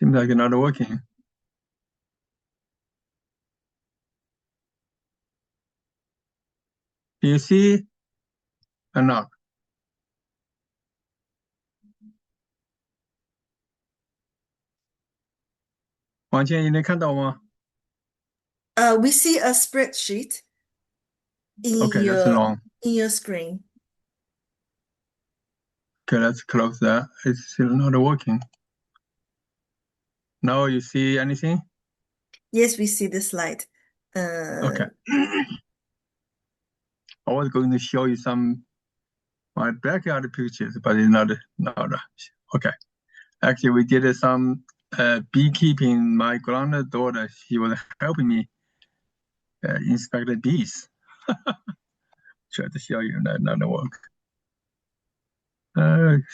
Seems like it's not working. Do you see or not? 王倩，你能看到吗？ We see a spreadsheet in Okay, that's wrong. your screen. Okay, let's close that. It's still not working. Now you see anything? Yes, we see the slide. Okay. I was going to show you some my backyard pictures, but it's not. Okay. Actually, we did some beekeeping. My granddaughter, she was helping me inspect the bees. Try to show you that not work.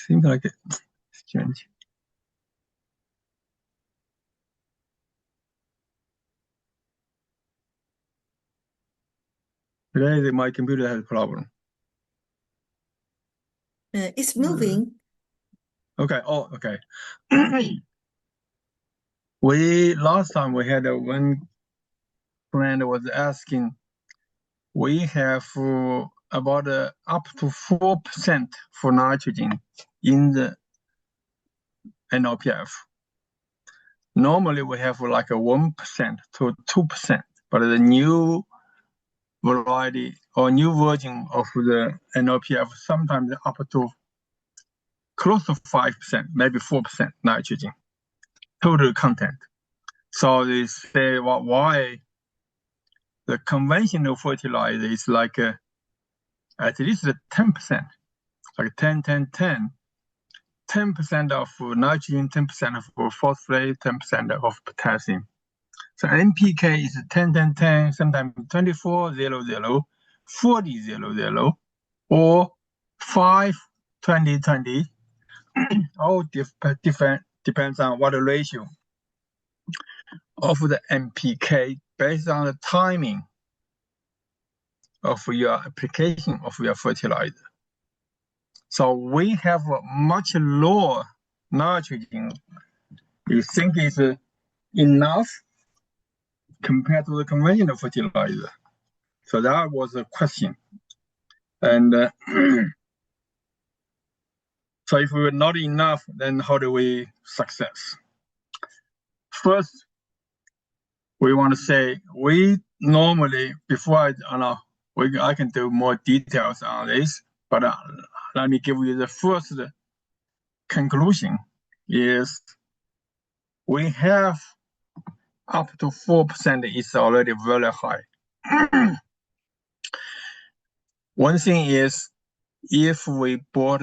Seems like it's strange. Today, my computer has a problem. It's moving. Okay. Oh, okay. Last time we had one friend was asking, we have about up to 4% for nitrogen in the NLPF. Normally we have like a 1% to 2%, but the new variety or new version of the NLPF sometimes up to close to 5%, maybe 4% nitrogen total content. So they say, well, why the conventional fertilizer is like at least 10%, like 10, 10, 10. 10% of nitrogen, 10% of phosphate, 10% of potassium. So NPK is 10, 10, 10, sometimes 24, 0, 0, 40, 0, 0, or 5, 20, 20. All different, depends on what ratio of the NPK based on the timing of your application of your fertilizer. So we have a much lower nitrogen. You think it's enough compared to the conventional fertilizer? So that was a question. And so if we're not enough, then how do we success? First, we want to say we normally, before I can do more details on this, but let me give you the first conclusion is we have up to 4% is already very high. One thing is, if we bought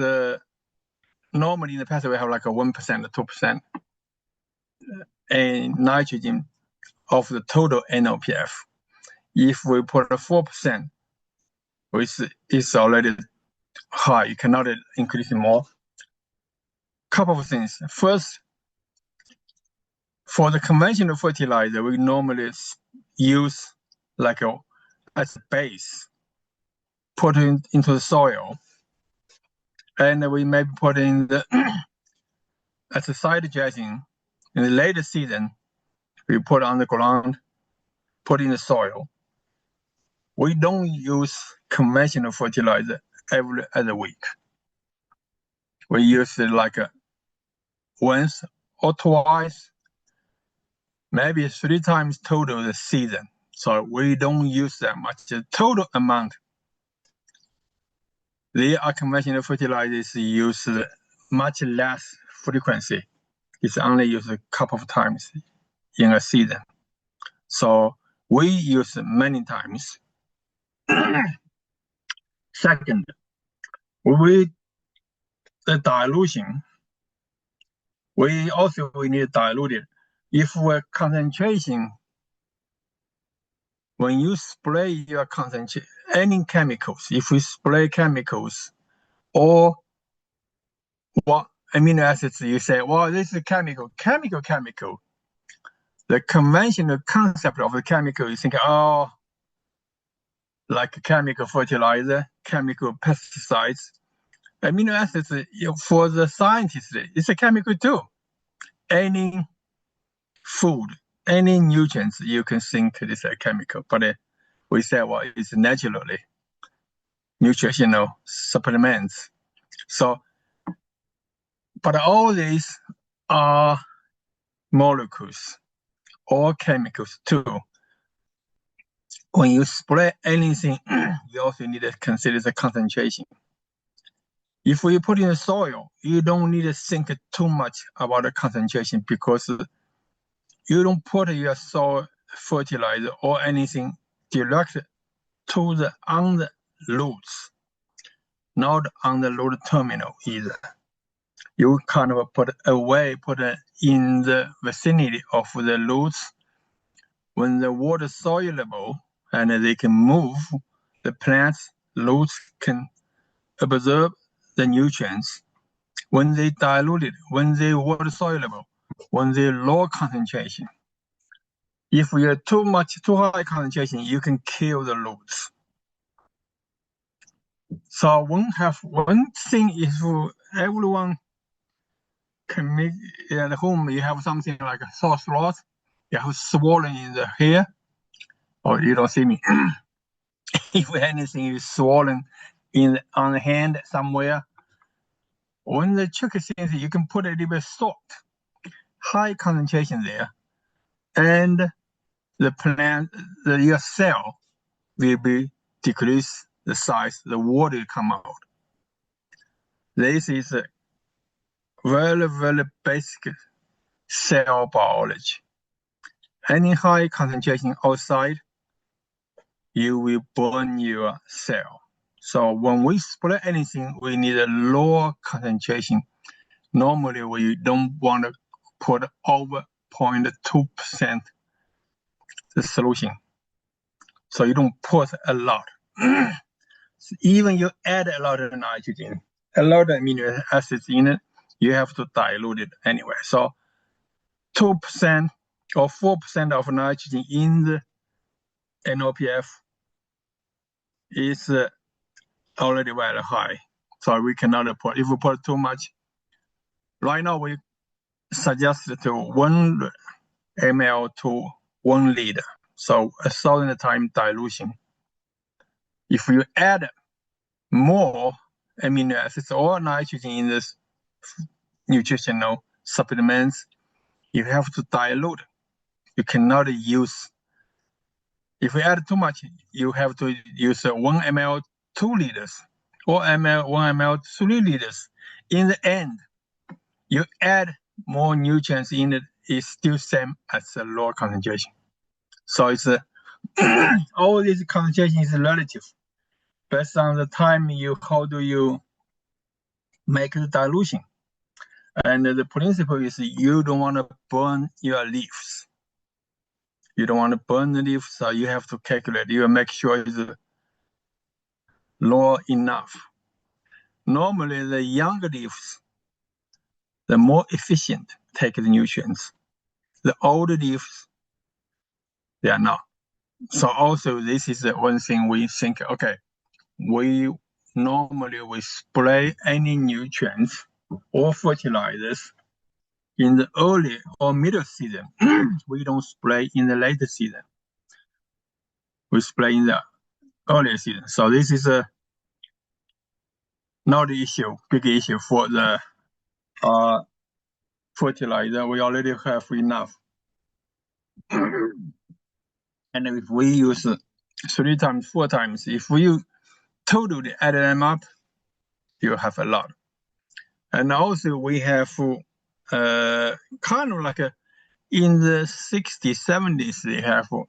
normally in the past we have like a 1%, 2% and nitrogen of the total NLPF. If we put a 4%, which is already high, you cannot increase it more. Couple of things. First, for the conventional fertilizer, we normally use like as a base, put it into the soil, and we maybe put in the as a side dressing in the later season. We put on the ground, put in the soil. We don't use conventional fertilizer every other week. We use it like once or twice, maybe 3 times total the season. So we don't use that much. The total amount, the conventional fertilizers use much less frequency. It's only used a couple of times in a season. So we use many times. Second, the dilution, we need diluted. If we're concentration, when you spray your concentration, any chemicals, if we spray chemicals or what amino acids, you say, well, this is a chemical. The conventional concept of the chemical, you think, oh, like chemical fertilizer, chemical pesticides. Amino acids, for the scientists, it's a chemical too. Any food, any nutrients, you can think it is a chemical, but we say, well, it's naturally nutritional supplements. So, but all these are molecules or chemicals too. When you spray anything, you also need to consider the concentration. If you put in the soil, you don't need to think too much about the concentration because you don't put your soil fertilizer or anything direct to the on the roots, not on the root terminal either. You kind of put it in the vicinity of the roots. When the water soluble and they can move, the plant's roots can absorb the nutrients. When they diluted, when they water soluble, when they low concentration. If you're too high concentration, you can kill the roots. So one thing is everyone can make at home. You have something like a sore throat, you have swollen in the hair, or you don't see me. If anything is swollen on the hand somewhere, when the trick is you can put a little bit of salt, high concentration there, and the plant, your cell will be decrease the size, the water will come out. This is a very, very basic cell biology. Any high concentration outside, you will burn your cell. So when we spray anything, we need a lower concentration. Normally, we don't want to put over 0.2% the solution. So you don't put a lot. Even you add a lot of nitrogen, a lot of amino acids in it, you have to dilute it anyway. So 2% or 4% of nitrogen in the NOPF is already very high. So we cannot put, if we put too much, right now we suggest to 1 ml to 1 liter. So 1,000 times dilution. If you add more amino acids or nitrogen in this nutritional supplements, you have to dilute. You cannot use. If you add too much, you have to use 1 ml 2 liters or 1 ml 3 liters. In the end, you add more nutrients in it, is still same as a lower concentration. So it's all this concentration is relative. Based on the time how do you make the dilution? And the principle is you don't want to burn your leaves. You don't want to burn the leaves, so you have to calculate. You make sure it's low enough. Normally, the younger leaves, the more efficient take the nutrients. The older leaves, they are not. So also, this is one thing we think, okay, we spray any nutrients or fertilizers in the early or middle season. We don't spray in the later season. We spray in the earlier season. So this is not the issue, big issue for the fertilizer. We already have enough. And if we use 3 times, 4 times, if we totally add them up, you have a lot. And also we have kind of like in the 60s, 70s, they have one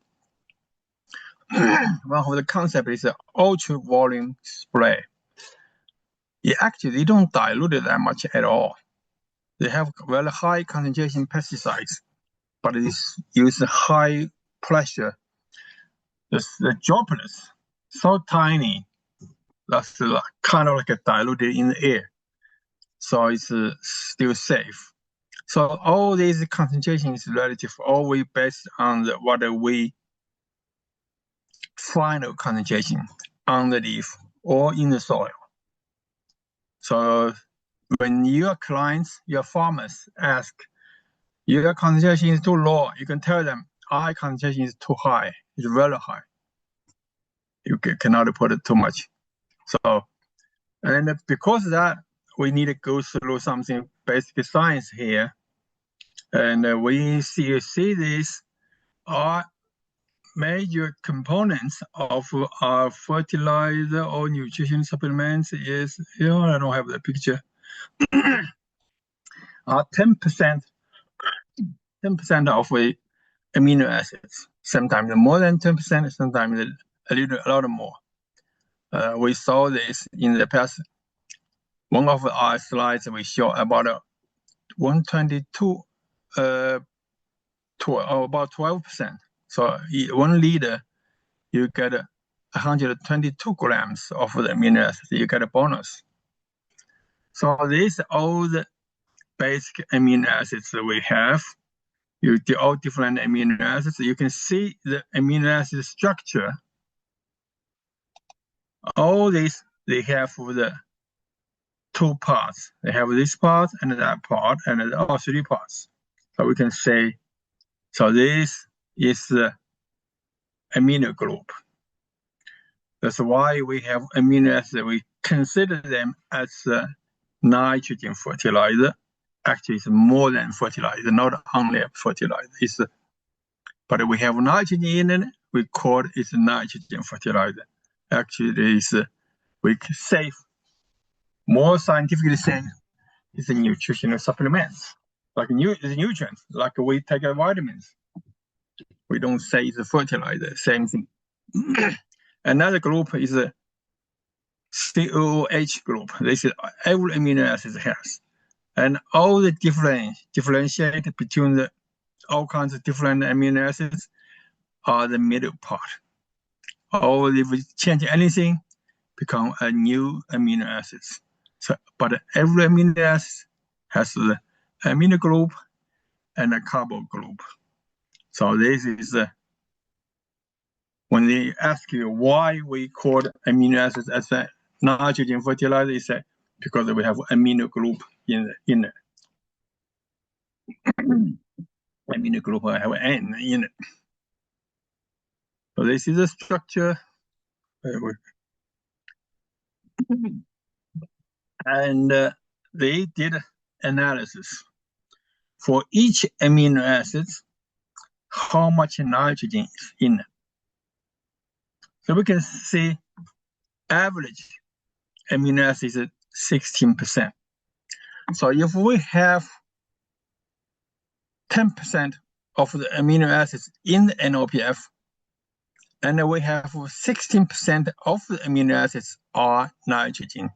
of the concept is ultra volume spray. Actually, they don't dilute it that much at all. They have very high concentration pesticides, but it use high pressure. The droplets, so tiny, that's kind of like diluted in the air. So it's still safe. So all these concentration is relative, always based on what we final concentration on the leaf or in the soil. So when your clients, your farmers ask, Your concentration is too low. You can tell them I concentration is too high. It's very high. You cannot put it too much. So, and because of that, we need to go through something basic science here. And we see these are major components of our fertilizer or nutrition supplements is, I don't have the picture, are 10% of the amino acids. Sometimes more than 10%, sometimes a lot more. We saw this in the past. One of our slides we show about 122 about 12%. So 1 liter, you get 122 grams of the amino acids. You get a bonus. So these are all the basic amino acids that we have. You do all different amino acids. You can see the amino acid structure. All these, they have the 2 parts. They have this part and that part and all 3 parts. So we can say, so this is the amino group. That's why we have amino acids. We consider them as nitrogen fertilizer. Actually, it's more than fertilizer, not only fertilizer. But we have nitrogen in it. We call it nitrogen fertilizer. Actually, we say more scientifically say it's a nutritional supplements, like nutrients, like we take vitamins. We don't say it's a fertilizer. Same thing. Another group is a COOH group. This is every amino acid has. And all the differentiate between all kinds of different amino acids are the middle part. Or if we change anything, become a new amino acids. So, but every amino acid has the amino group and a carbo group. So this is when they ask you why we call amino acids as a nitrogen fertilizer, they say because we have amino group in it. Amino group have N in it. So this is the structure. And they did analysis for each amino acid, how much nitrogen is in it. So we can see average amino acid is 16%. So if we have 10% of the amino acids in the NOPF, and we have 16% of the amino acids are nitrogen.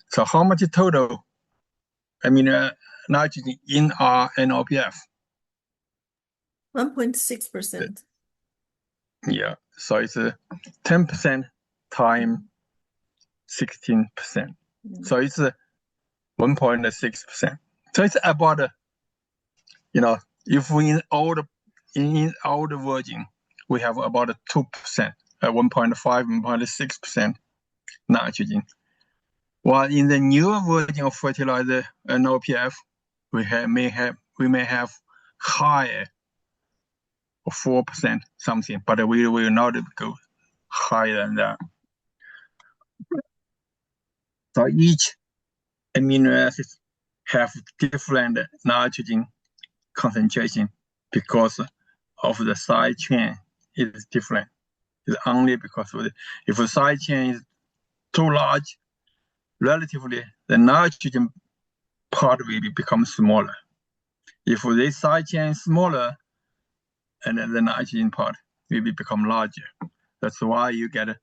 So how much total amino nitrogen in our NOPF? 1.6%. Yeah, so it's 10% times 16%. So it's 1.6%. So it's about, if we in all the virgin, we have about 2%, 1.5, 1.6% nitrogen. While in the newer version of fertilizer NOPF, we may have higher, 4% something, but we will not go higher than that. So each amino acid have different nitrogen concentration because of the side chain is different. It's only because of if the side chain is too large, relatively the nitrogen part will become smaller. If this side chain is smaller, and then the nitrogen part will become larger. That's why you get a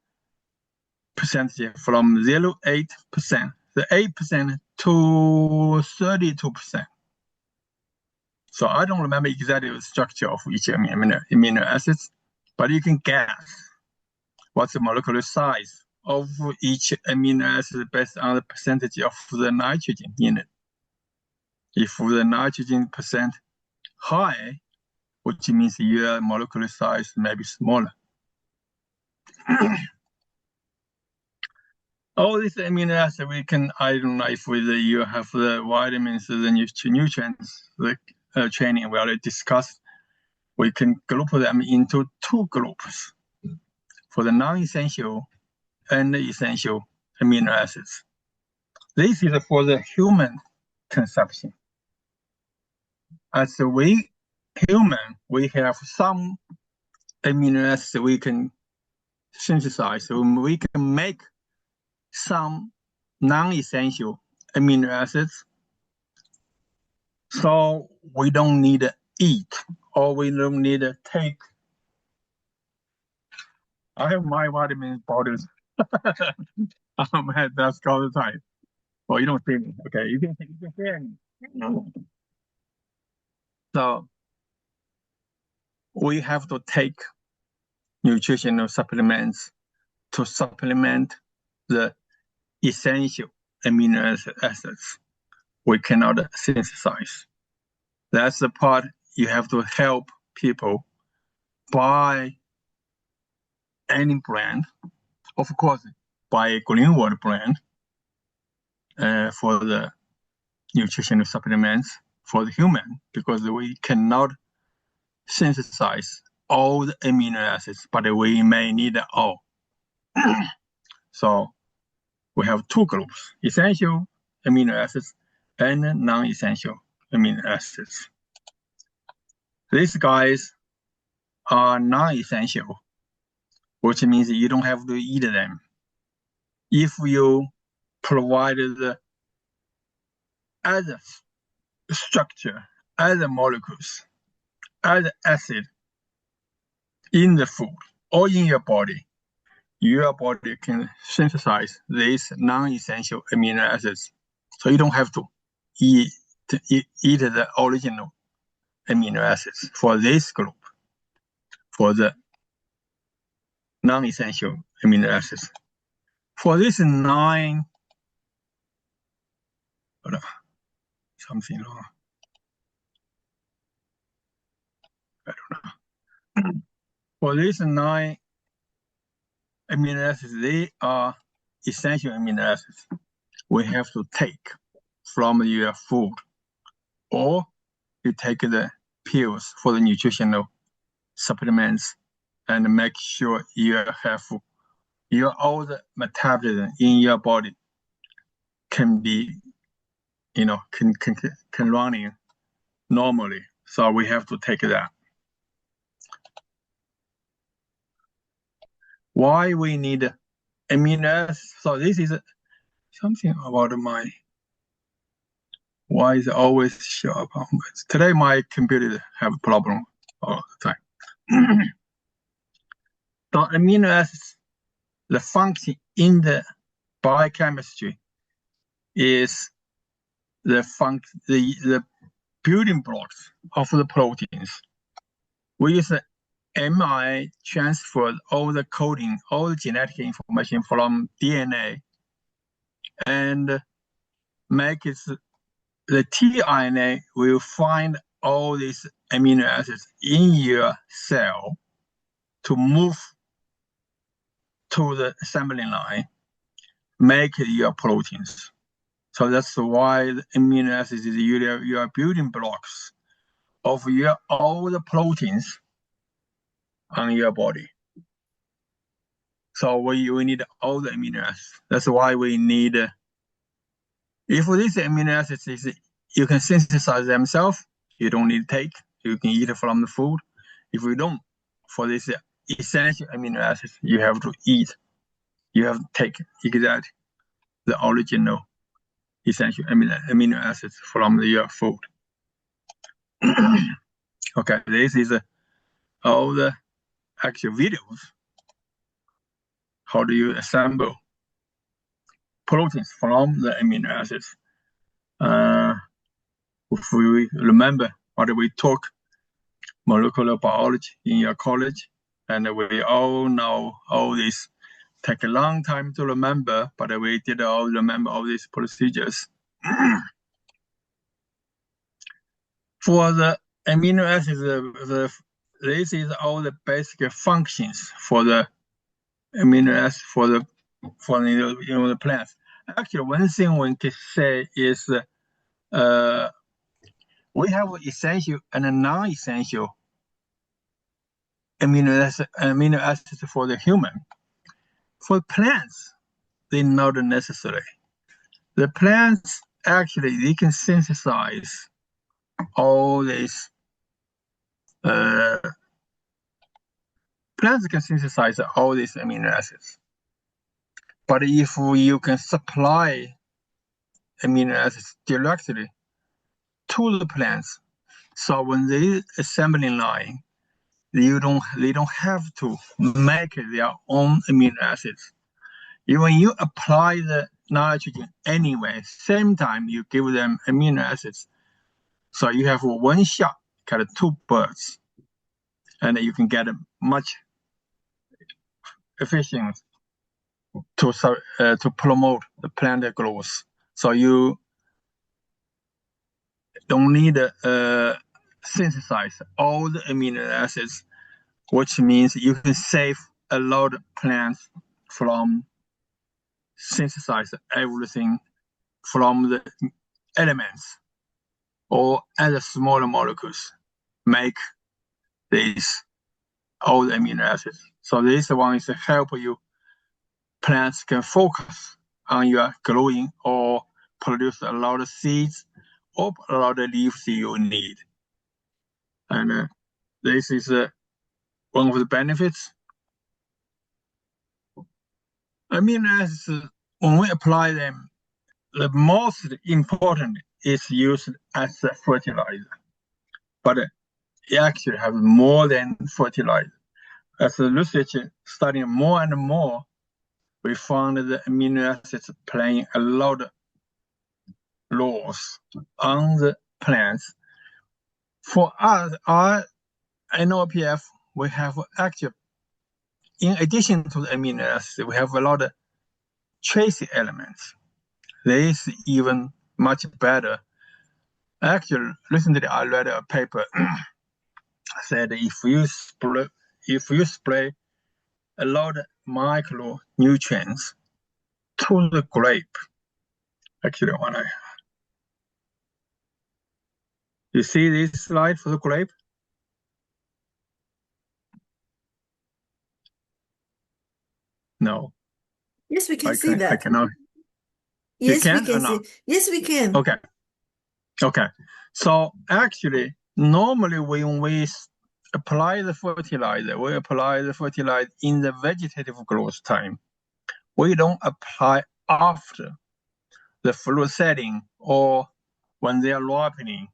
percentage from 0.8%, the 8% to 32%. So I don't remember exactly the structure of each amino acids, but you can guess what's the molecular size of each amino acid based on the percentage of the nitrogen in it. If the nitrogen percent high, which means your molecular size may be smaller. All these amino acids, I don't know if you have the vitamins, the nutrients, training, we already discussed, we can group them into two groups for the non-essential and essential amino acids. This is for the human consumption. As we have some amino acids we can synthesize, so we can make some non-essential amino acids. So we don't need to eat, or we don't need to take. I have my vitamin bottles. That's all the time. Well, you don't see me. Okay, you can hear me. So we have to take nutritional supplements to supplement the essential amino acids we cannot synthesize. That's the part you have to help people buy any brand, of course, buy Greenwood brand for the nutritional supplements for the human, because we cannot synthesize all the amino acids, but we may need all. So we have two groups, essential amino acids and non-essential amino acids. These guys are non-essential, which means you don't have to eat them. If you provide the other structure, other molecules, other acid in the food or in your body can synthesize these non-essential amino acids. So you don't have to eat the original amino acids for this group, for the non-essential amino acids. For this 9, something wrong. I don't know. For these 9 amino acids, they are essential amino acids we have to take from your food, or you take the pills for the nutritional supplements and make sure you have all the metabolism in your body can be, can running normally. So we have to take that. Why we need amino acids? So this is something about why is it always show up on today my computer have a problem all the time. The amino acids, the function in the biochemistry is the building blocks of the proteins. We use the mRNA transfer all the coding, all the genetic information from DNA, and make it the tRNA will find all these amino acids in your cell to move to the assembly line, make your proteins. So that's why the amino acids is your building blocks of all the proteins on your body. So we need all the amino acids. That's why we need, if these amino acids you can synthesize themselves, you don't need to take, you can eat from the food. If we don't, for this essential amino acids, you have to eat. You have to take exactly the original essential amino acids from your food. Okay, this is all the actual videos. How do you assemble proteins from the amino acids? If we remember what we taught molecular biology in your college, and we all know all this. Take a long time to remember, but we did all remember all these procedures. For the amino acids, this is all the basic functions for the amino acids for the plants. Actually, one thing we can say is We have essential and non-essential amino acids for the human. For plants, they're not necessary. The plants actually they can synthesize all these. Plants can synthesize all these amino acids. But if you can supply amino acids directly to the plants, so when they assembling line, they don't have to make their own amino acids. When you apply the nitrogen anyway, same time you give them amino acids. So you have one shot, kind of two birds, and you can get a much efficient to promote the plant growth. So you don't need to synthesize all the amino acids, which means you can save a lot of plants from synthesize everything from the elements or other smaller molecules make these all the amino acids. So this one is to help you plants can focus on your growing or produce a lot of seeds or a lot of leaves you need. And this is one of the benefits. Amino acids, when we apply them, the most important is used as a fertilizer, but it actually has more than fertilizer. As the research studying more and more, we found that the amino acids playing a lot of roles on the plants. For us, our NOPF, we have actually, in addition to the amino acids, we have a lot of trace elements. This is even much better. Actually, recently I read a paper said if you spray a lot of micronutrients to the grape, actually you see this slide for the grape? No. Yes, we can see that. I cannot. Yes, you can we can see. Yes, we can. Okay. So actually, normally when we apply the fertilizer, we apply the fertilizer in the vegetative growth time. We don't apply after the fruit setting or when they are ripening.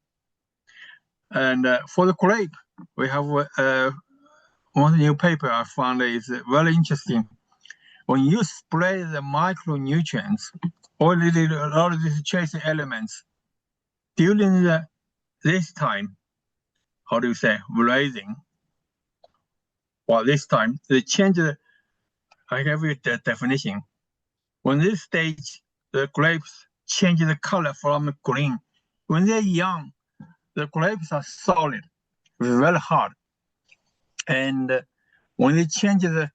And for the grape, we have one new paper I found is very interesting. When you spray the micronutrients or a lot of these trace elements during this time, how do you say, rising? Well, this time they change I give you the definition. When this stage, the grapes change the color from green. When they're young, the grapes are solid, very hard. And when they change the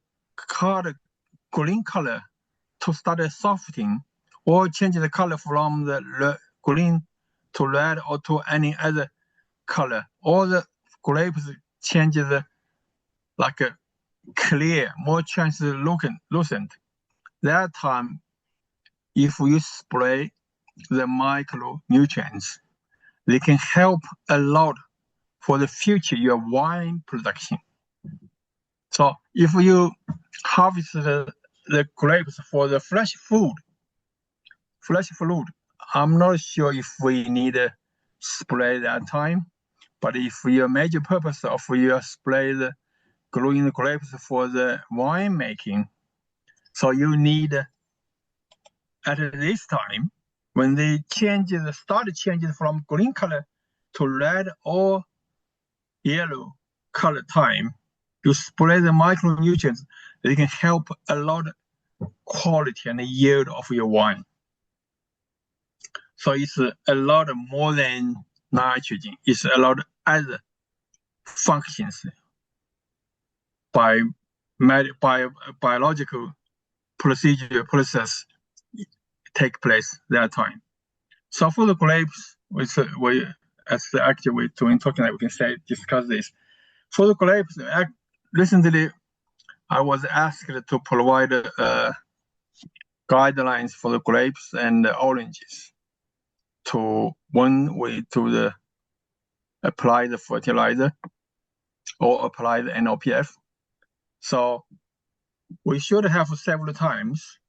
green color to start softening, or change the color from the green to red or to any other color, all the grapes change like a clear, more translucent. That time, if you spray the micronutrients, they can help a lot for the future your wine production. So if you harvest the grapes for the fresh fruit, I'm not sure if we need to spray that time, but if your major purpose of your spray the growing the grapes for the wine making, so you need at this time when they start changing from green color to red or yellow color time, you spray the micronutrients. They can help a lot quality and yield of your wine. So it's a lot more than nitrogen. It's a lot of other functions by biological process take place that time. So for the grapes, we as the active we're talking, we can discuss this. For the grapes, recently I was asked to provide guidelines for the grapes and the oranges to when we apply the fertilizer or apply the NOPF. So we should have several times.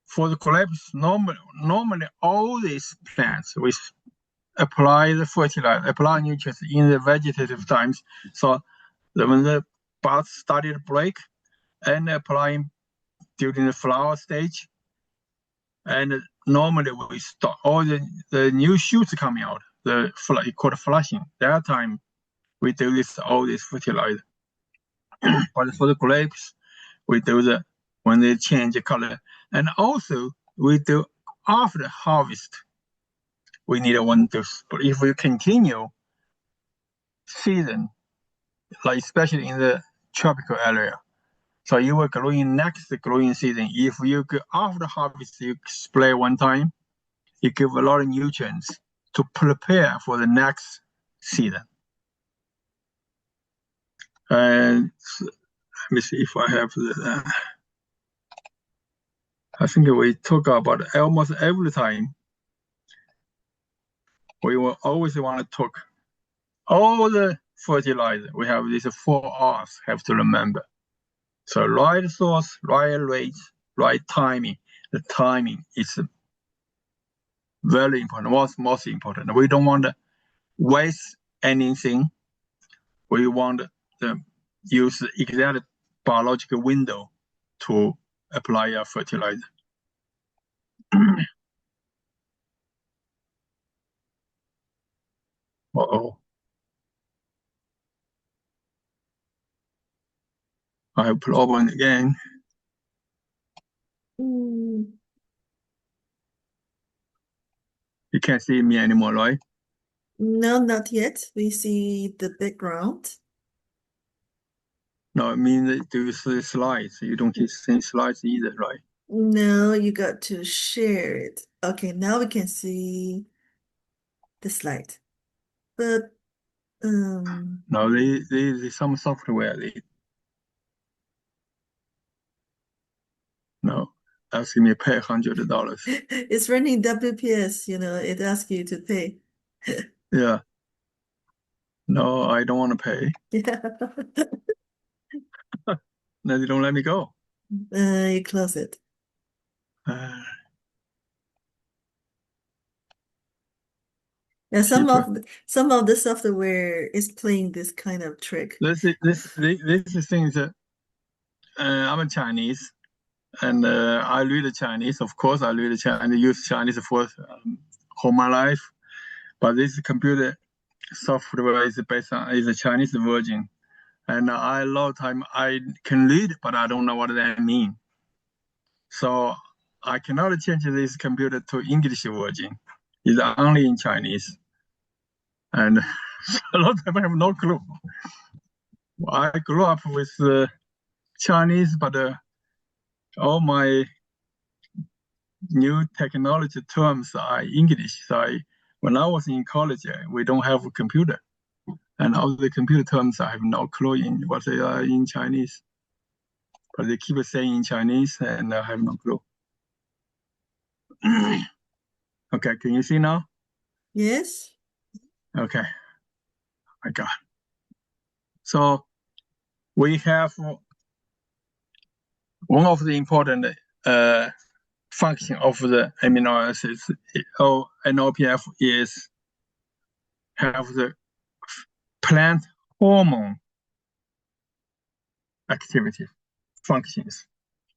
For the grapes, normally all these plants, we apply the fertilizer, apply nutrients in the vegetative times. So when the buds started to break, and applying during the flower stage. And normally we start all the new shoots coming out, called flushing. That time we do all this fertilizer. But for the grapes, we do when they change the color. And also we do after harvest. We need one dose. But if we continue season, like especially in the tropical area, so you will grow in next growing season. If you go after harvest, you spray one time, you give a lot of nutrients to prepare for the next season. And let me see if I have the. I think we talk about almost every time. We will always want to talk all the fertilizer. We have these 4 R's. Have to remember. So right source, right rate, right timing. The timing is very important. What's most important? We don't want to waste anything. We want to use the exact biological window to apply our fertilizer. Uh-oh. I have problem again. You can't see me anymore, right? No, not yet. We see the background. No, I mean, do you see slides? You don't see slides either, right? No, you got to share it. Okay, now we can see the slide. But no, there's some software. No, asking me to pay $100. It's running WPS, it asks you to pay. Yeah. No, I don't want to pay. Yeah. No, they don't let me go. You close it. Yeah, some of the software is playing this kind of trick. This is things that I'm a Chinese, and I read Chinese. Of course, I read Chinese. Use Chinese for all my life. But this computer software is based on a Chinese version, and a lot of time I can read, but I don't know what that means. So I cannot change this computer to English version. It's only in Chinese. And a lot of people have no clue. I grew up with Chinese, but all my new technology terms are English. So when I was in college, we don't have a computer. And all the computer terms, I have no clue in what they are in Chinese. But they keep saying in Chinese, and I have no clue. Okay, can you see now? Yes. Okay. I got. So we have one of the important function of the amino acids or NOPF is have the plant hormone activity functions.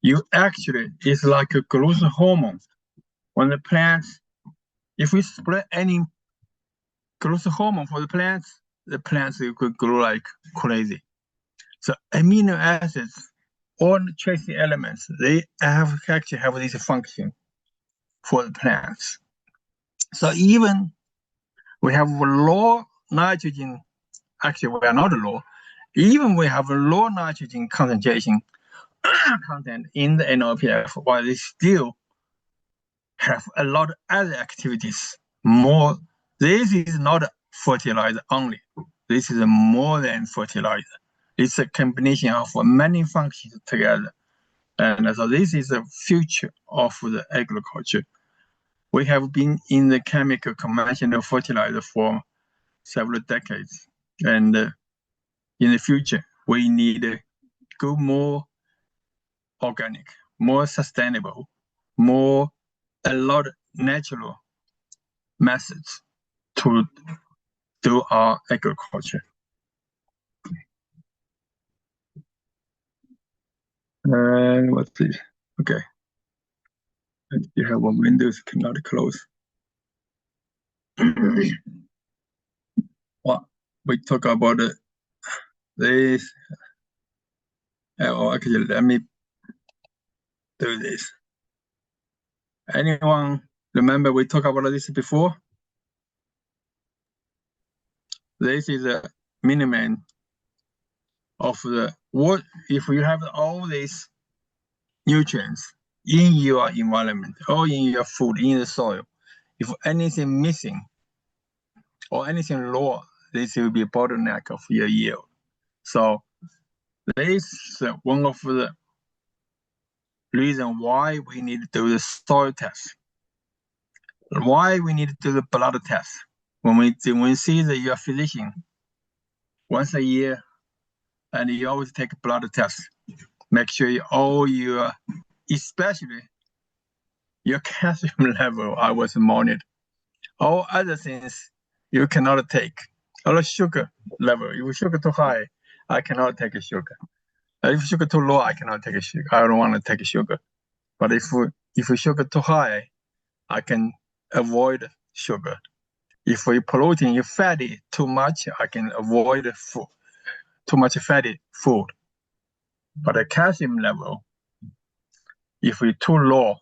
You actually is like a growth hormone. When the plants, if we spread any growth hormone for the plants could grow like crazy. So amino acids, all trace elements, they actually have this function for the plants. So even we have low nitrogen, actually we are not low, even we have a low nitrogen concentration content in the NOPF, while they still have a lot of other activities more. This is not fertilizer only. This is more than fertilizer. It's a combination of many functions together. And so this is the future of the agriculture. We have been in the chemical conventional fertilizer for several decades. And in the future, we need to go more organic, more sustainable, a lot of natural methods to do our agriculture. What's this? Okay. You have one windows cannot close. Well, we talk about this. Oh, actually, let me do this. Anyone remember we talked about this before? This is a minimum of the what if you have all these nutrients in your environment or in your food, in the soil. If anything missing or anything low, this will be a bottleneck of your yield. So this is one of the reasons why we need to do the soil test. Why we need to do the blood test. When we see that you're a physician once a year, and you always take a blood test, make sure especially your calcium level, I was monitored. All other things you cannot take. Or sugar level, if sugar too high, I cannot take a sugar. If sugar too low, I cannot take a sugar. I don't want to take a sugar. But if sugar too high, I can avoid sugar. If we protein, if fatty too much, I can avoid too much fatty food. But the calcium level, if we too low,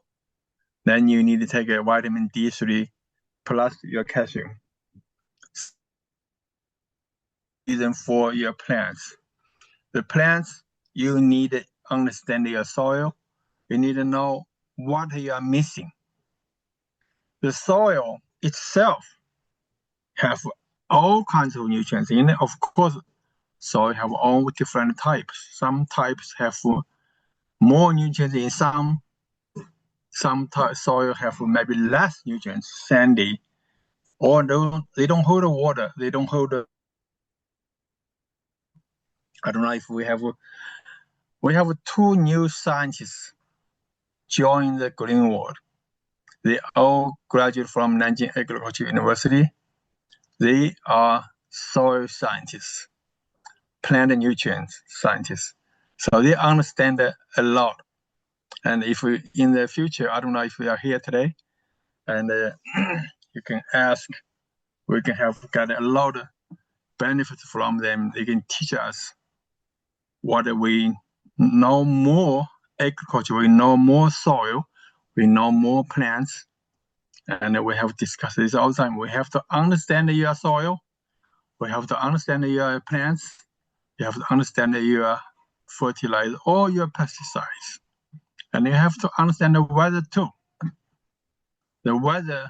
then you need to take a vitamin D3 plus your calcium. Reason for your plants. The plants, you need to understand your soil. You need to know what you are missing. The soil itself have all kinds of nutrients in it. Of course, soil have all different types. Some types have more nutrients in some soil have maybe less nutrients, sandy, or they don't hold the water. They don't hold the. I don't know if we have two new scientists join the green world. They all graduate from Nanjing Agricultural University. They are soil scientists, plant and nutrients scientists. So they understand a lot. And if we, in the future, I don't know if we are here today, and you can ask, we can have got a lot of benefits from them. They can teach us what we know more agriculture, we know more soil, we know more plants, and we have discussed this all the time. We have to understand your soil, we have to understand your plants, you have to understand your fertilizer or your pesticides. And you have to understand the weather too. The weather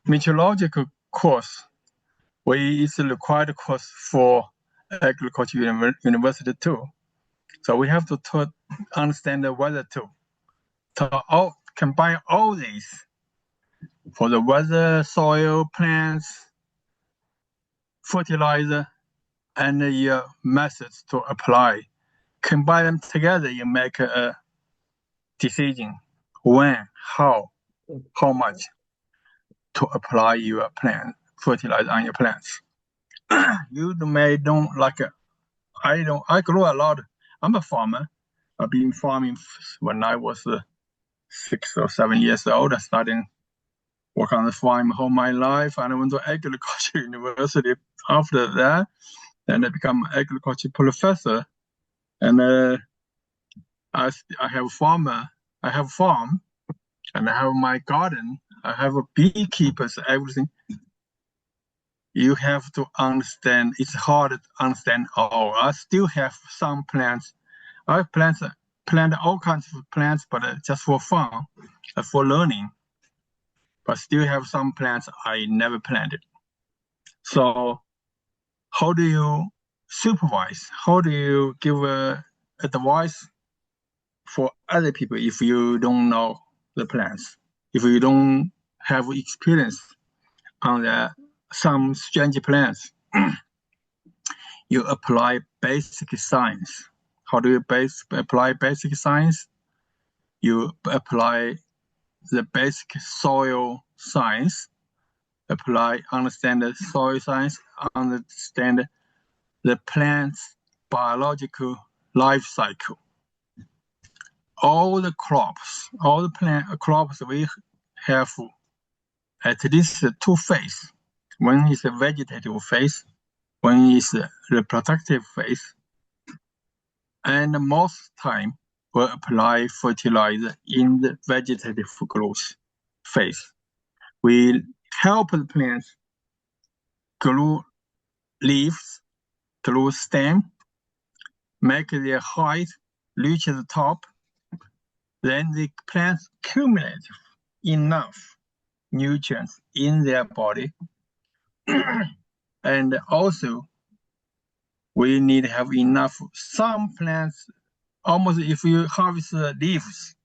meteorological course, is a required course for agriculture university too. So we have to understand the weather too. To combine all these for the weather, soil, plants, fertilizer, and your methods to apply. Combine them together, you make a decision when, how much to apply your plant fertilizer on your plants. You may don't like it. I grow a lot. I'm a farmer. I've been farming when I was 6 or 7 years old. I started work on the farm all my life, and I went to agriculture university after that. And I become an agriculture professor. And I have a farmer. I have a farm, and I have my garden. I have a beekeepers, everything. You have to understand, it's hard to understand all. I still have some plants. I plant all kinds of plants, but just for fun, for learning. But still have some plants I never planted. So how do you supervise? How do you give advice for other people if you don't know the plants? If you don't have experience on some strange plants, you apply basic science. How do you apply basic science? You apply the basic soil science, understand the soil science, understand the plant's biological life cycle. All the crops we have at least two phases. One is the vegetative phase, one is the reproductive phase, and most time we apply fertilizer in the vegetative growth phase. We help the plants grow leaves, grow stem, make their height reach the top. Then the plants accumulate enough nutrients in their body. And also, we need to have enough. Some plants, almost if you harvest the leaves,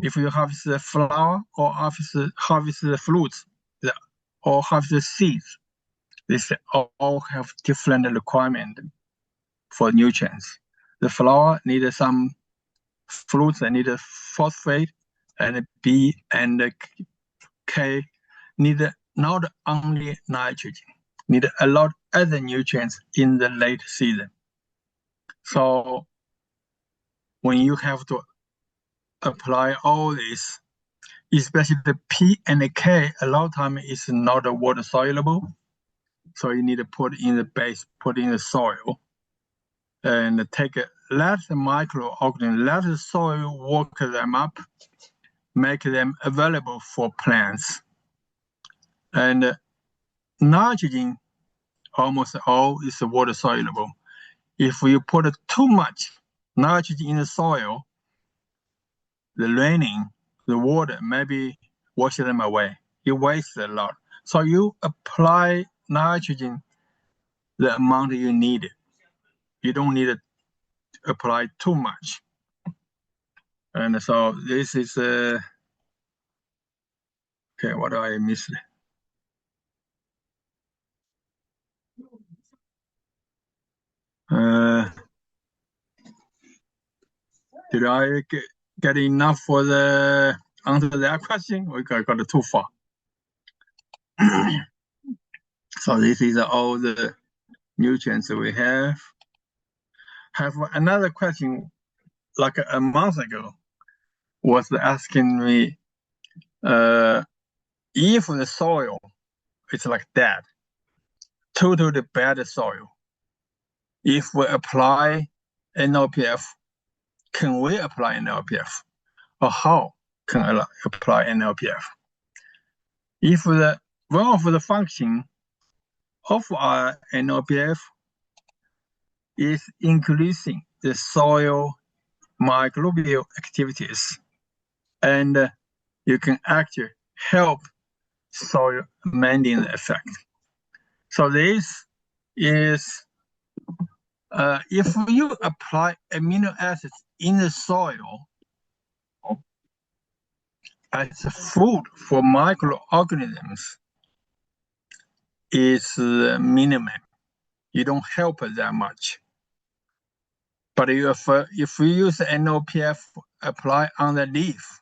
if you harvest the flower or harvest the fruits, or harvest the seeds, these all have different requirements for nutrients. The flower needs some fruits that need phosphate, and B and K need not only nitrogen, need a lot other nutrients in the late season. So when you have to apply all this, especially the P and the K, a lot of time is not water soluble. So you need to put in the base, put in the soil, and let the microorganisms, let the soil work them up, make them available for plants. And nitrogen, almost all is water soluble. If you put too much nitrogen in the soil, the raining, the water maybe wash them away. You waste a lot. So you apply nitrogen the amount you need. You don't need to apply too much. And so this is okay. What do I miss? Did I get enough for the answer that question? We got too far. So this is all the nutrients we have. Have another question, like a month ago, was asking me if the soil is like that, totally bad soil. If we apply NLPF, can we apply NLPF? Or how can I apply NLPF? If one of the function of our NLPF is increasing the soil microbial activities, and you can actually help soil maintenance effect. So this is, if you apply amino acids in the soil as food for microorganisms, is minimum. You don't help that much. But if we use NOPF apply on the leaf,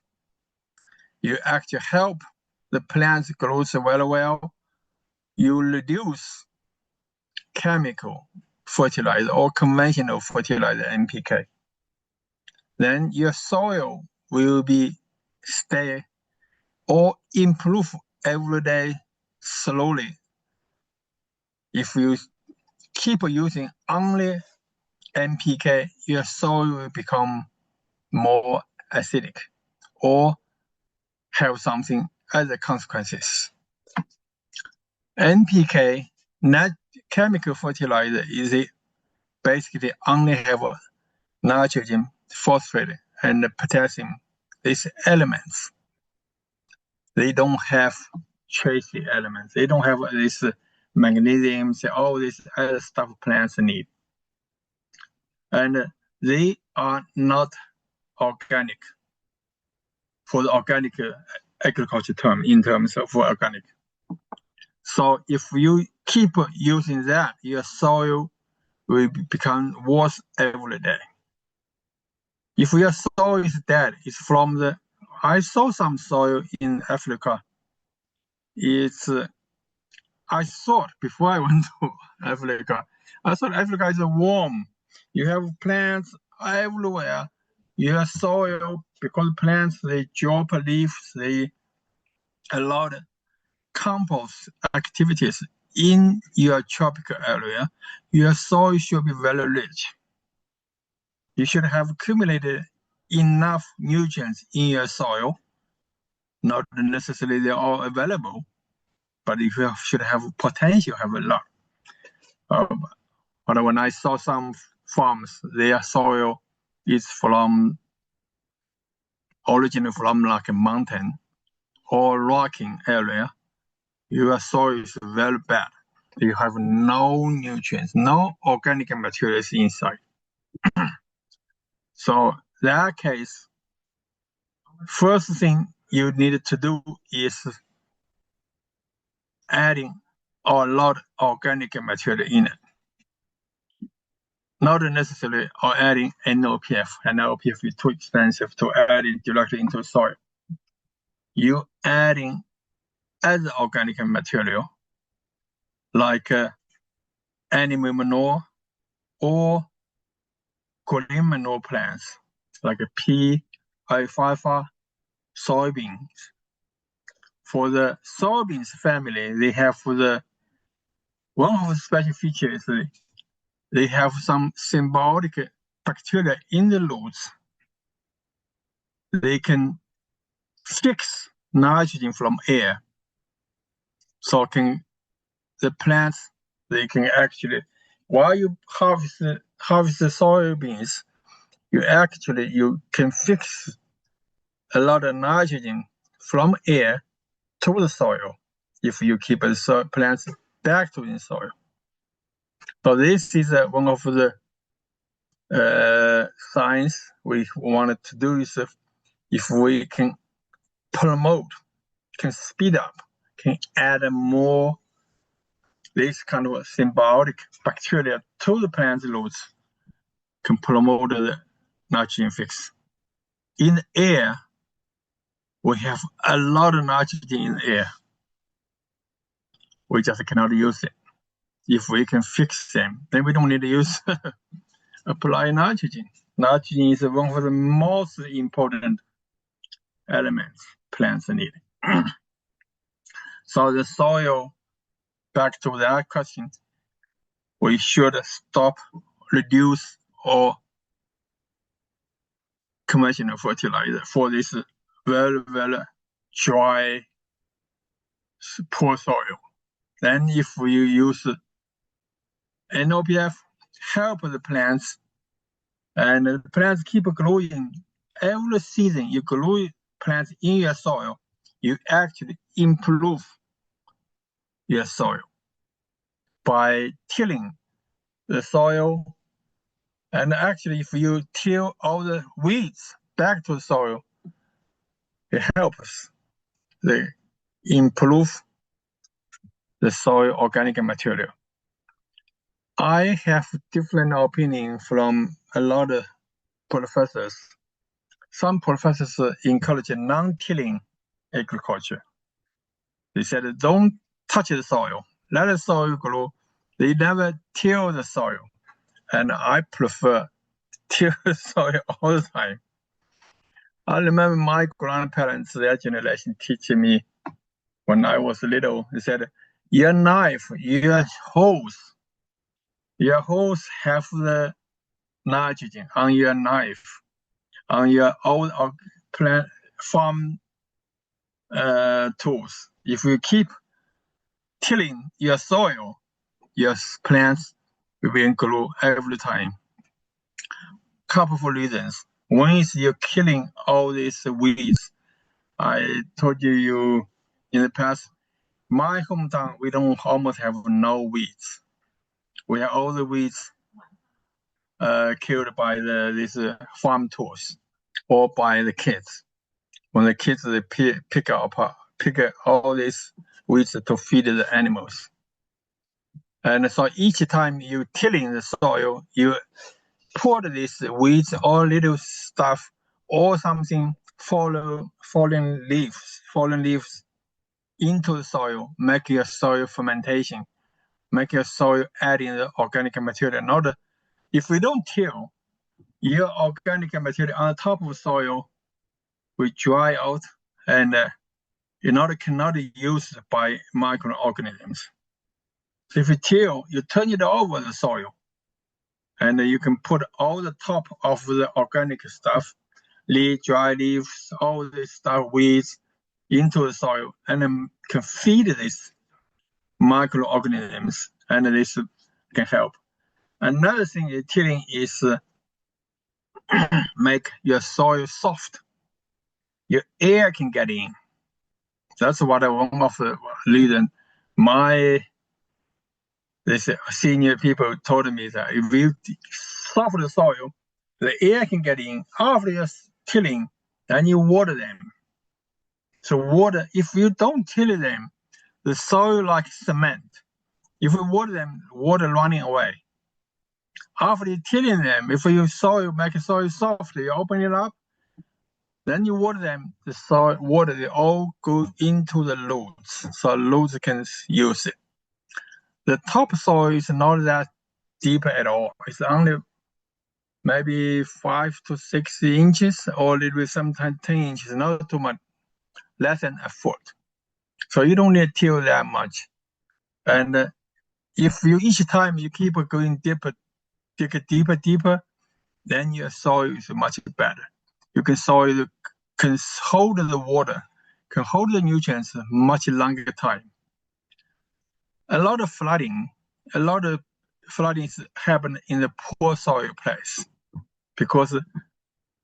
you actually help the plants grow very well. You reduce chemical fertilizer or conventional fertilizer NPK. Then your soil will be stay or improve every day slowly. If you keep using only NPK, your soil will become more acidic or have something other consequences. NPK, not chemical fertilizer, is basically only have nitrogen, phosphate, and potassium. These elements, they don't have trace elements. They don't have this magnesium, all this other stuff plants need. And they are not organic for the organic agriculture term, in terms of organic. So if you keep using that, your soil will become worse every day. If your soil is dead, it's from the, I saw some soil in Africa. It's, I thought before I went to Africa, I thought Africa is warm. You have plants everywhere. Your soil, because plants, they drop leaves, they allow the compost activities in your tropical area. Your soil should be very rich. You should have accumulated enough nutrients in your soil. Not necessarily they're all available, but if you should have potential, have a lot. But when I saw some farms, their soil is from originally from like a mountain or rocking area. Your soil is very bad. You have no nutrients, no organic materials inside. So that case, first thing you need to do is adding a lot of organic material in it. Not necessarily or adding NOPF. NOPF is too expensive to add it directly into soil. You adding other organic material like animal manure or green manure plants like pea, alfalfa, soybeans. For the soybeans family, they have one of the special features. They have some symbiotic bacteria in the roots. They can fix nitrogen from air. So the plants, they can actually, while you harvest the soybeans, you can fix a lot of nitrogen from air to the soil if you keep the plants back to the soil. So this is one of the science we wanted to do is if we can promote, can speed up, can add more this kind of symbiotic bacteria to the plant roots, can promote the nitrogen fix. In the air, we have a lot of nitrogen in the air. We just cannot use it. If we can fix them, then we don't need to use apply nitrogen. Nitrogen is one of the most important elements plants need. So the soil, back to that question, we should stop, reduce, or conventional fertilizer for this very, very dry, poor soil. Then if we use NOPF, help the plants, and the plants keep growing. Every season you grow plants in your soil, you actually improve your soil by tilling the soil. And actually, if you till all the weeds back to the soil, it helps improve the soil organic material. I have different opinion from a lot of professors. Some professors encourage non-tilling agriculture. They said, don't touch the soil, let the soil grow. They never till the soil. And I prefer till the soil all the time. I remember my grandparents, their generation, teaching me when I was little. They said, your knife, your hose have the nitrogen on your knife, on your old plant farm tools. If you keep tilling your soil, your plants will grow every time. Couple of reasons. One is you're killing all these weeds. I told you in the past, My hometown, we don't almost have no weeds. We have all the weeds killed by these farm tools or by the kids. When the kids they pick up all these weeds to feed the animals. And so each time you tilling the soil, you put these weeds or little stuff or something fallen leaves into the soil, make your soil fermentation, make your soil adding the organic material. Not if we don't till, your organic material on top of the soil will dry out and cannot be used by microorganisms. So if you till, you turn it over the soil, and you can put all the top of the organic stuff, dry leaves, all this stuff, weeds, into the soil, and then can feed these microorganisms, and this can help. Another thing is tilling is make your soil soft. Your air can get in. That's what one of the reasons these senior people told me that if you soften the soil, the air can get in. After you're tilling, then you water them. So water, if you don't till them, the soil like cement. If you water them, water running away. After you tilling them, if you make the soil soft, you open it up, then you water them, the soil water, they all go into the roots, so roots can use it. The topsoil is not that deep at all. It's only maybe 5 to 6 inches, or a little bit, sometimes 10 inches, not too much, less than a foot. So you don't need to till that much. And if you each time you keep going deeper, dig deeper, then your soil is much better. You can soil can hold the water, can hold the nutrients much longer time. A lot of flooding happen in the poor soil place because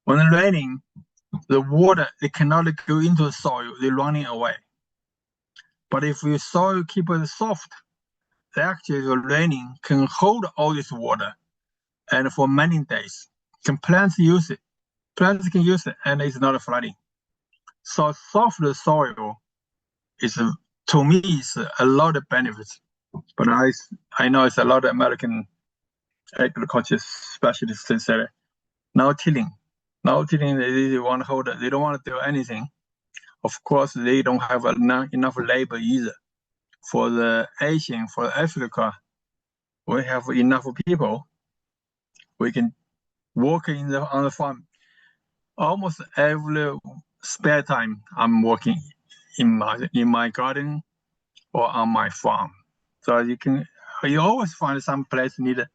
when it's raining, the water it cannot go into the soil; they're running away. But if your soil keep it soft, actually the raining can hold all this water, and for many days, can plants use it? Plants can use it, and it's not flooding. So soft soil is, to me, is a lot of benefits. But I know it's a lot of American agriculture specialists that say no tilling. No tilling, they want to hold it. They don't want to do anything. Of course, they don't have enough labor either. For the Asian, for Africa, we have enough people. We can work on the farm. Almost every spare time, I'm working in my garden or on my farm. So you always find some place need to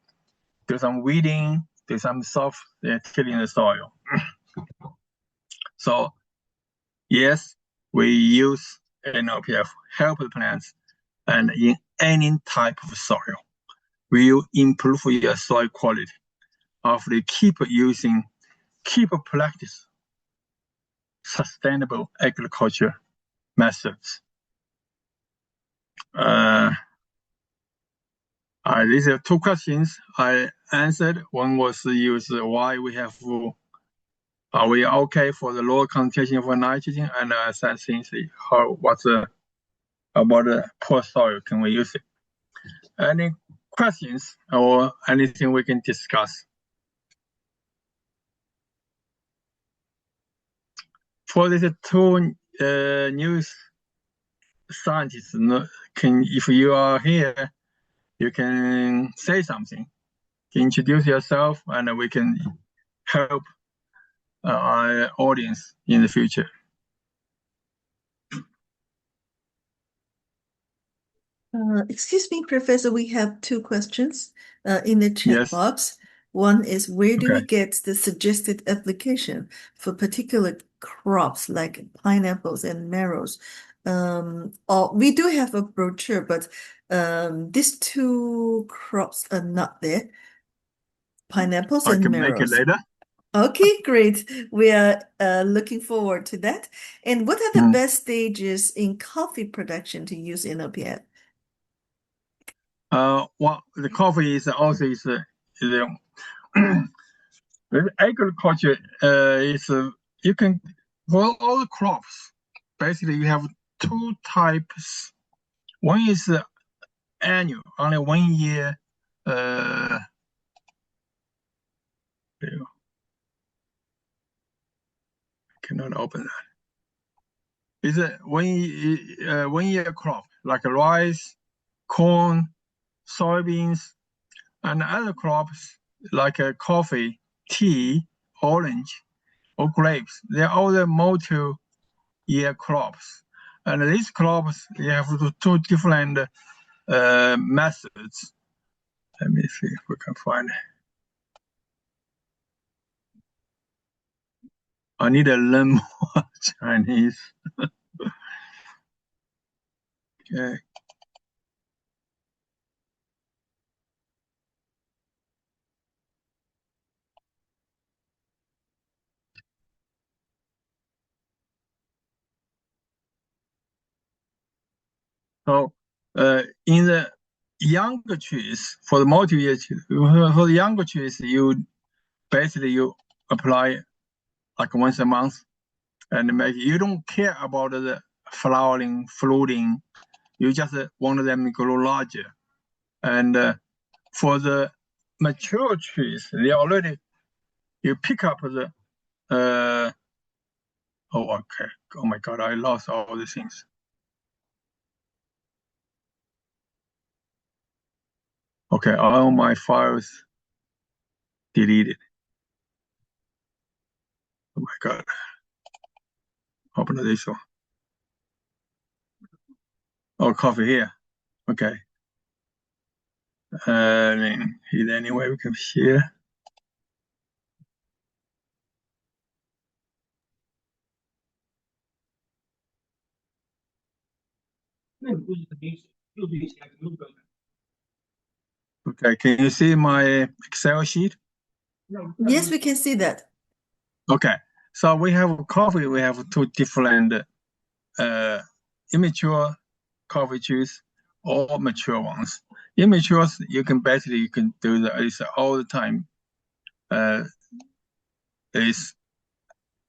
do some weeding, do some soft tilling the soil. So yes, we use NOPF help the plants, and in any type of soil, we will improve your soil quality. After you keep practice sustainable agriculture methods. These are two questions I answered. One was why we have, are we okay for the lower concentration of nitrogen? And second thing is about the poor soil, can we use it? Any questions or anything we can discuss? For these two new scientists, if you are here, you can say something, introduce yourself, and we can help our audience in the future. Excuse me, Professor, we have two questions in the chat box. One is, where do we get the suggested application for particular crops like pineapples and marrows? We do have a brochure, but these two crops are not there. Pineapples and marrows. I can make it later. Okay, great. We are looking forward to that. And what are the best stages in coffee production to use NOPF? Well, the coffee is also with agriculture is you can for all the crops. Basically, you have two types. One is annual, only 1 year. I cannot open that. It's a 1 year crop like rice, corn, soybeans, and other crops like coffee, tea, orange, or grapes. They're all the multi-year crops. And these crops, you have two different methods. Let me see if we can find it. I need to learn more Chinese. Okay. So in the younger trees, for the multi-year trees, for the younger trees, you apply like once a month, and you don't care about the flowering, fruiting. You just want them to grow larger. And for the mature trees, you pick up the okay. Oh my God, I lost all the things. Okay, all my files deleted. Oh my God. Open this one. Oh, coffee here. Okay. Is there any way we can share? Okay, can you see my Excel sheet? Yes, we can see that. Okay, so we have coffee. We have two different immature coffee trees or mature ones. Immatures, you can do this all the time. Is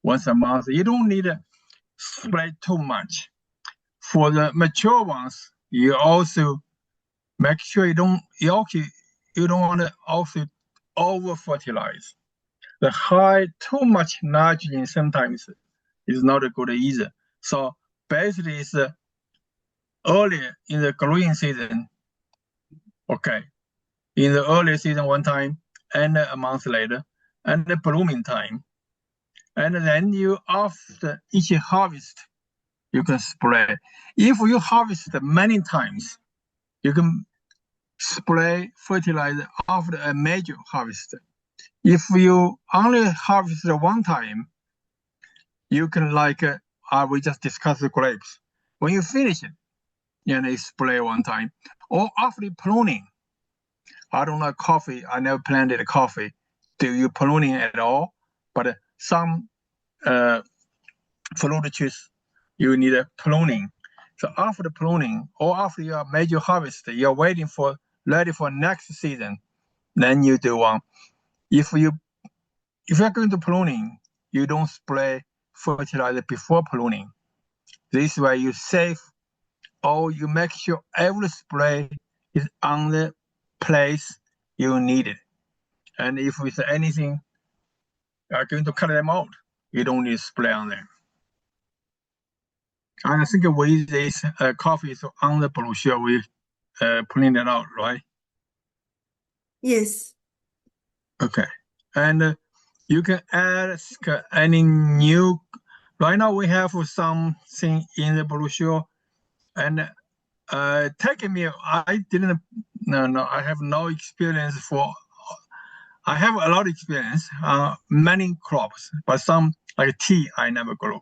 once a month. You don't need to spread too much. For the mature ones, you also make sure you don't want to also over fertilize. Too much nitrogen sometimes is not good either. So basically, it's earlier in the growing season. Okay, in the early season one time, and a month later, and the blooming time, and then after each harvest, you can spray. If you harvest many times, you can spray fertilizer after a major harvest. If you only harvest one time, you can we just discussed the grapes. When you finish it, you spray one time. Or after pruning, I don't know coffee. I never planted coffee. Do you pruning at all? But some fruit trees, you need a pruning. So after the pruning or after your major harvest, you're ready for next season. Then you do one. If you're going to pruning, you don't spray fertilizer before pruning. This way you save, or you make sure every spray is on the place you need it. And if it's anything, you're going to cut them out, you don't need to spray on them. And I think with this coffee is on the brochure, we print it out, right? Yes. Okay. And you can ask any new. Right now we have something in the brochure, and taking me, I have no experience for. I have a lot of experience on many crops, but some like tea I never grow,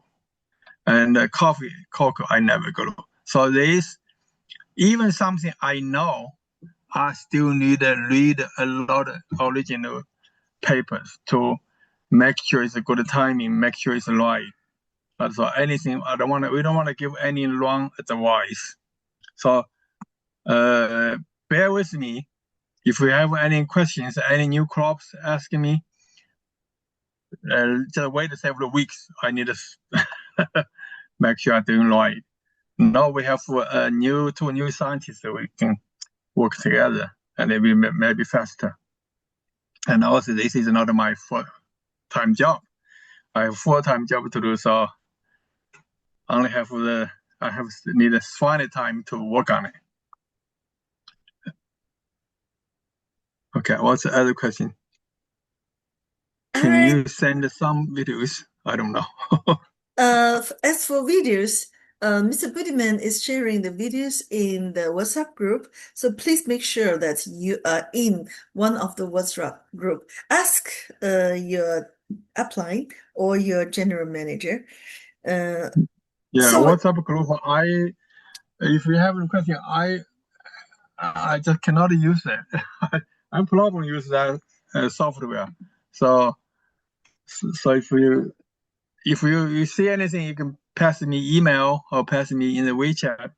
and cocoa I never grow. So this, even something I know, I still need to read a lot of original papers to make sure it's a good timing, make sure it's right. So anything, we don't want to give any wrong advice. So bear with me. If you have any questions, any new crops, ask me. Just wait several weeks. I need to make sure I'm doing right. Now we have two new scientists that we can work together, and it will maybe faster. And also, this is not my full-time job. I have full-time job to do, so I need to find time to work on it. Okay, what's the other question? Can you send some videos? I don't know. As for videos, Mr. Budiman is sharing the videos in the WhatsApp group, so please make sure that you are in one of the WhatsApp group. Ask your upline or your general manager. Yeah, so WhatsApp group. If you have a question, I just cannot use it. I'm probably use that software. So if you see anything, you can pass me email or pass me in the WeChat.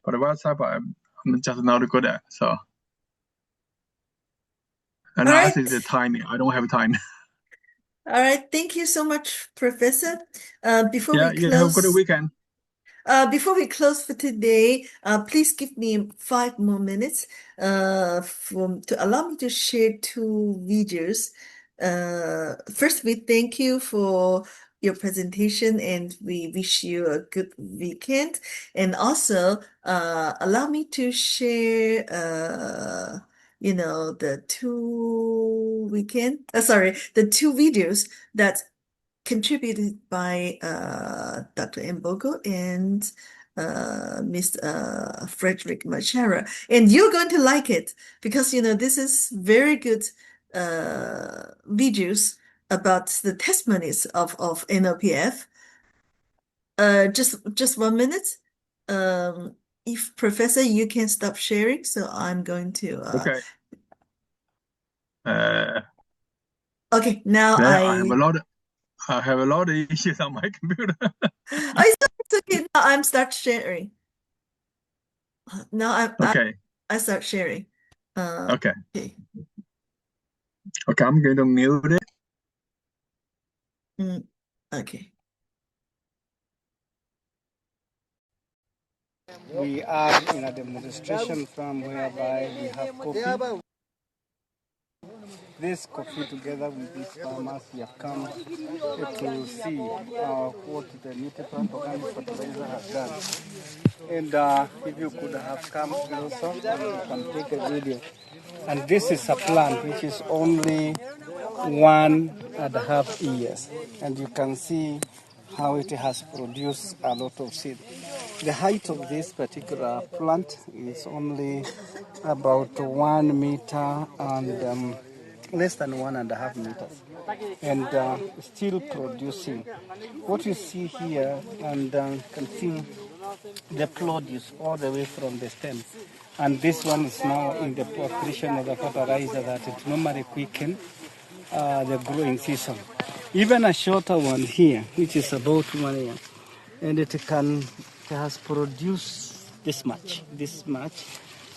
But WhatsApp, I'm just not good at. So, and last is the timing. I don't have time. All right. Thank you so much, Professor. Before Yeah, we you have a good close, weekend. before we close for today, please give me 5 more minutes to allow me to share 2 videos. First, we thank you for your presentation and we wish you a good weekend. And also, allow me to share, the 2 videos that contributed by Dr. Mbogo and Mr. Frederick Machara. And you're going to like it because, this is very good videos about the testimonies of NOPF. Just 1 minute. If Professor, you can stop sharing, so I'm going to... Okay. Okay, now I have a lot of issues on my computer. It's okay. Now I'm start sharing. Now I start sharing. Okay. Okay, I'm going to mute it. Okay. We are in a demonstration farm whereby we have coffee. This coffee together with these farmers, we have come to see what the Nutriplant organic fertilizer has done. And if you could have come closer, you can take a video. And this is a plant which is only 1.5 years. And you can see how it has produced a lot of seed. The height of this particular plant is only about 1 meter and less than 1.5 meters, and still producing. What you see here, and can see the produce all the way from the stem. And this one is now in the preparation of the fertilizer that it normally quicken the growing season. Even a shorter one here, which is about 1 year, and it has produced this much,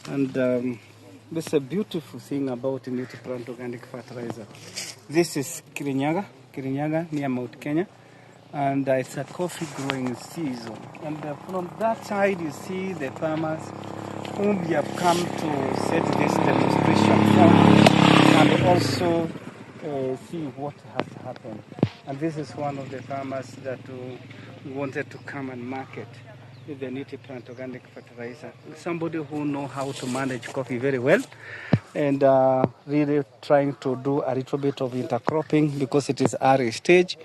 and this is a beautiful thing about Nutriplant organic fertilizer. This is Kirinyaga near Mount Kenya, and it's a coffee growing season. And from that side, you see the farmers whom we have come to set this demonstration for, and also see what has happened. And this is one of the farmers that wanted to come and market the Nutriplant organic fertilizer. Somebody who knows how to manage coffee very well, and really trying to do a little bit of intercropping because it is early stage,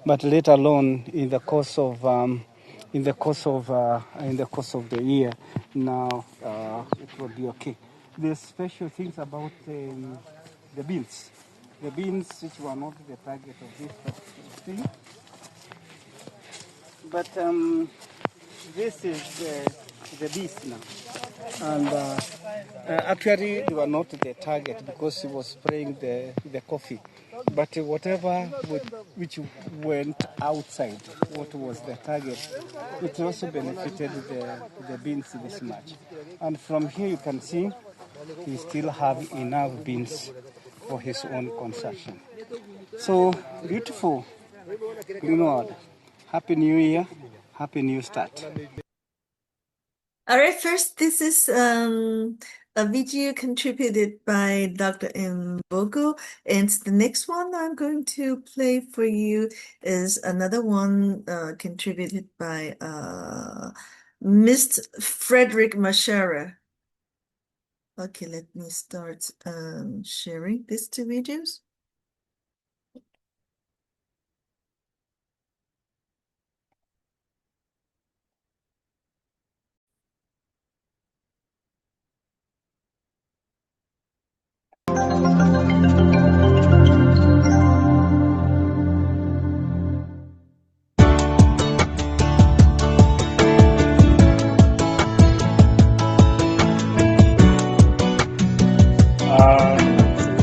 but later on in the course of the year, now it will be okay. The special things about the beans, which were not the target of this thing, but this is the bees now. And actually, they were not the target because he was spraying the coffee. But whatever which went outside, what was the target, it also benefited the beans this much. And from here you can see he still have enough beans for his own consumption. So beautiful, Greenwood. Happy New Year, happy new start. All right, first, this is a video contributed by Dr. Mbogo, and the next one I'm going to play for you is another one contributed by Mr. Frederick Mashara. Okay, let me start sharing these two videos.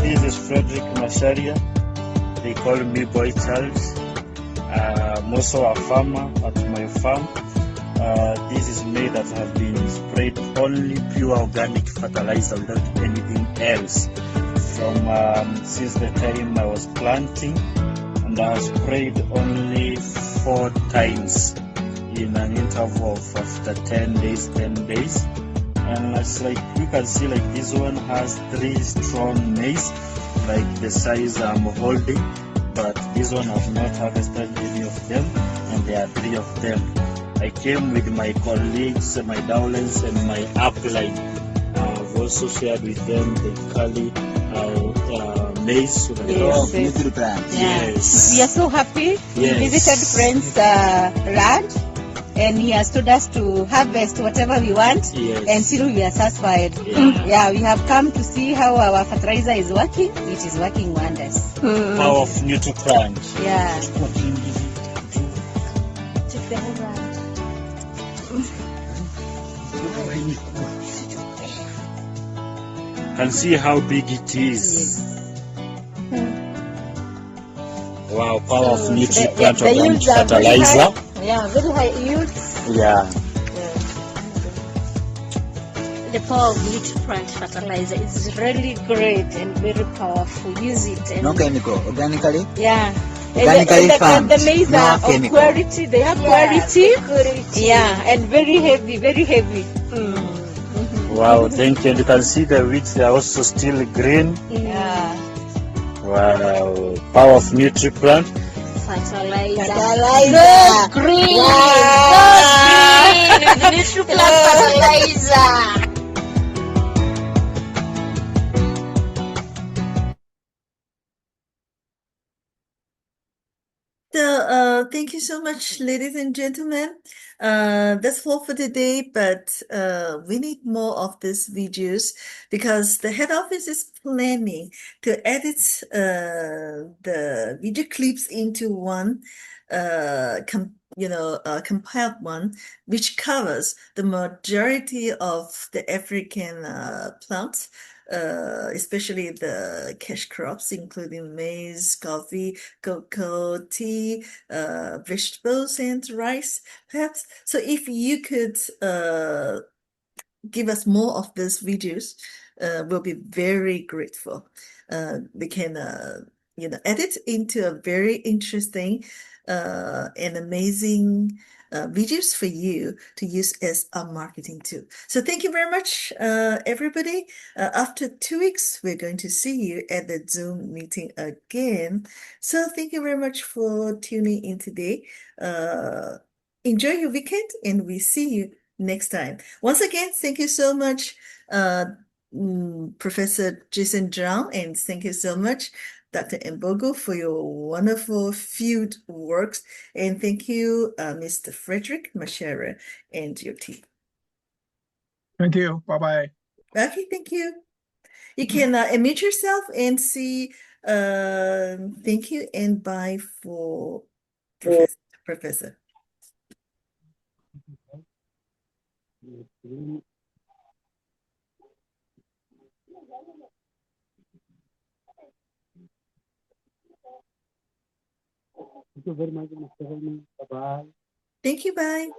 This is Frederick Masharia. They call me Boy Charles. I'm also a farmer at my farm. This is maize that have been sprayed only pure organic fertilizer without anything else. From since the time I was planting, and I sprayed only 4 times in an interval of after 10 days. And it's like you can see, like this one has 3 strong maize, like the size I'm holding, but this one I've not harvested any of them, and there are 3 of them. I came with my colleagues, my downlines, and my upline. I've also shared with them the Kali maize. Yes, Nutriplant. Yes. We are so happy. We visited friends' land, and he has told us to harvest whatever we want, and still we are satisfied. Yeah, we have come to see how our fertilizer is working. It is working wonders. Power of Nutriplant. Yeah. Check the whole round. Can see how big it is. Wow, power of Nutriplant organic fertilizer. Yeah, very high yields. Yeah. The power of Nutriplant fertilizer is really great and very powerful. Use it. And No chemical, organically. yeah. Organically farmed, the maize no are of chemical. quality. They have quality. Yeah, and very heavy, very heavy. Wow, thank you. And you can see the weeds, they are also still green. Yeah. Wow, power of Nutriplant. Fertilizer. Fertilizer. Green. Wow. So green. Nutriplant fertilizer. So, thank you so much, ladies and gentlemen. That's all for today, but we need more of these videos because the head office is planning to edit the video clips into one, compiled one, which covers the majority of the African plants. Especially the cash crops, including maize, coffee, cocoa, tea, vegetables, and rice, perhaps. So if you could give us more of these videos, we'll be very grateful. We can, edit into a very interesting and amazing videos for you to use as a marketing tool. So thank you very much, everybody. After 2 weeks, we're going to see you at the Zoom meeting again. So thank you very much for tuning in today. Enjoy your weekend, and we see you next time. Once again, thank you so much, Professor Jason Zhang, and thank you so much, Dr. Mbogo, for your wonderful field works. And thank you, Mr. Frederick Mashara and your team. Thank you. Bye-bye. Okay, thank you. You can unmute yourself and see, thank you and bye for Professor. Thank you very much, Mr. Bye-bye. Thank you. Bye.